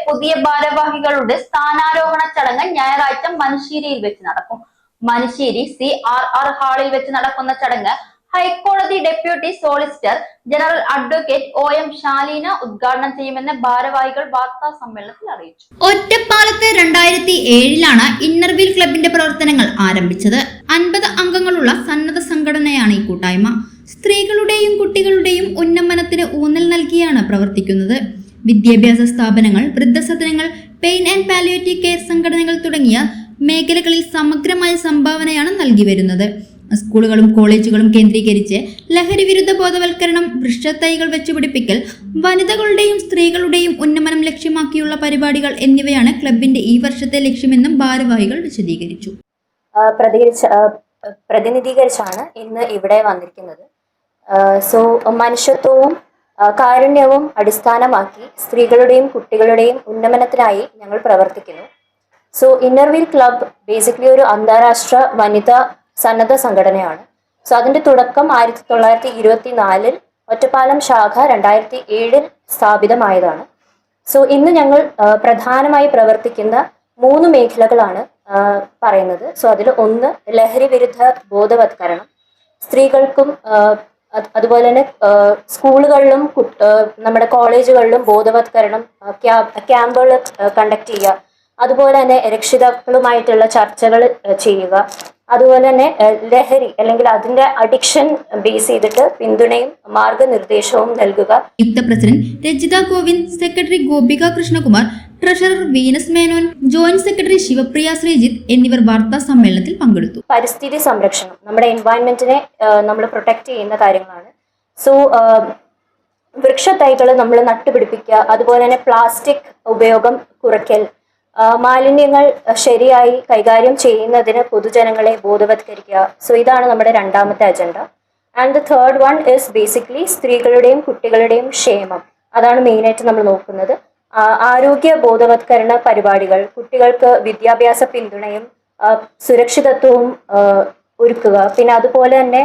പുതിയ ഭാരവാഹികളുടെ സ്ഥാനാരോഹണ ചടങ്ങ് ഞായറാഴ്ച മനുശ്ശേരിയിൽ വെച്ച് നടക്കും. മനുശ്ശേരി CRR ഹാളിൽ വെച്ച് നടക്കുന്ന ചടങ്ങ് ഹൈക്കോടതി deputy solicitor general advocate OM ശാലീന ഉദ്ഘാടനം ചെയ്യുമെന്ന് ഭാരവാഹികൾ വാർത്താ സമ്മേളനത്തിൽ അറിയിച്ചു. ഒറ്റപ്പാലത്ത് 2007 ഇന്നർവീൽ ക്ലബിന്റെ പ്രവർത്തനങ്ങൾ ആരംഭിച്ചത്. 50 അംഗങ്ങളുള്ള സന്നദ്ധ സംഘടനയാണ് ഈ കൂട്ടായ്മ. സ്ത്രീകളുടെയും കുട്ടികളുടെയും ഉന്നമനത്തിന് ഊന്നൽ നൽകിയാണ് പ്രവർത്തിക്കുന്നത്. വിദ്യാഭ്യാസ സ്ഥാപനങ്ങൾ, വൃദ്ധസദനങ്ങൾ, പെയിൻ ആൻഡ് പാലിയേറ്റീവ് കെയർ സംഘടനകൾ തുടങ്ങിയ മേഖലകളിൽ സമഗ്രമായ സംഭാവനയാണ് നൽകി വരുന്നത്. സ്കൂളുകളും കോളേജുകളും കേന്ദ്രീകരിച്ച് ലഹരി വിരുദ്ധ ബോധവൽക്കരണം, വൃക്ഷത്തൈകൾ വെച്ചുപിടിപ്പിക്കൽ, വനിതകളുടെയും സ്ത്രീകളുടെയും ഉന്നമനം ലക്ഷ്യമാക്കിയുള്ള പരിപാടികൾ എന്നിവയാണ് ക്ലബിന്റെ ഈ വർഷത്തെ ലക്ഷ്യമെന്നും ഭാരവാഹികൾ വിശദീകരിച്ചു. പ്രതിനിധീകരിച്ചാണ് ഇന്ന് ഇവിടെ വന്നിരിക്കുന്നത്. മനുഷ്യത്വവും കാരുണ്യവും അടിസ്ഥാനമാക്കി സ്ത്രീകളുടെയും കുട്ടികളുടെയും ഉന്നമനത്തിനായി ഞങ്ങൾ പ്രവർത്തിക്കുന്നു. ഇന്നർവീൽ ക്ലബ് ബേസിക്കലി ഒരു അന്താരാഷ്ട്ര വനിതാ സന്നദ്ധ സംഘടനയാണ്. അതിന്റെ തുടക്കം 1924 ഒറ്റപ്പാലം ശാഖ 2007 സ്ഥാപിതമായതാണ്. ഇന്ന് ഞങ്ങൾ പ്രധാനമായി പ്രവർത്തിക്കുന്ന 3 മേഖലകളാണ് പറയുന്നത്. അതിൽ ഒന്ന് ലഹരി വിരുദ്ധ ബോധവത്കരണം, സ്ത്രീകൾക്കും അതുപോലെ തന്നെ സ്കൂളുകളിലും നമ്മുടെ കോളേജുകളിലും ബോധവത്കരണം ക്യാമ്പുകൾ കണ്ടക്ട് ചെയ്യുക, അതുപോലെ തന്നെ രക്ഷിതാക്കളുമായിട്ടുള്ള ചർച്ചകൾ ചെയ്യുക, അതുപോലെ തന്നെ ലഹരി അല്ലെങ്കിൽ അതിന്റെ അഡിക്ഷൻ ബേസ് ചെയ്തിട്ട് പിന്തുണയും മാർഗനിർദ്ദേശവും നൽകുക. President Rajitha Govind, secretary Gopika Krishnakumar, treasurer Venus Menon, joint secretary Sivapriya Sreejith എന്നിവർ വാർത്താ സമ്മേളനത്തിൽ പങ്കെടുത്തു. പരിസ്ഥിതി സംരക്ഷണം, നമ്മുടെ എൻവയൺമെന്റിനെ നമ്മൾ പ്രൊട്ടക്ട് ചെയ്യുന്ന കാര്യങ്ങളാണ്. വൃക്ഷത്തൈകൾ നമ്മൾ നട്ടുപിടിപ്പിക്കുക, അതുപോലെ തന്നെ പ്ലാസ്റ്റിക് ഉപയോഗം കുറയ്ക്കൽ, മാലിന്യങ്ങൾ ശരിയായി കൈകാര്യം ചെയ്യുന്നതിന് പൊതുജനങ്ങളെ ബോധവത്കരിക്കുക. ഇതാണ് നമ്മുടെ രണ്ടാമത്തെ agenda. And the third one is basically സ്ത്രീകളുടെയും കുട്ടികളുടെയും ക്ഷേമം. അതാണ് മെയിനായിട്ട് നമ്മൾ നോക്കുന്നത്. ആരോഗ്യ ബോധവത്കരണ പരിപാടികൾ, കുട്ടികൾക്ക് വിദ്യാഭ്യാസ പിന്തുണയും സുരക്ഷിതത്വവും ഒരുക്കുക. പിന്നെ അതുപോലെ തന്നെ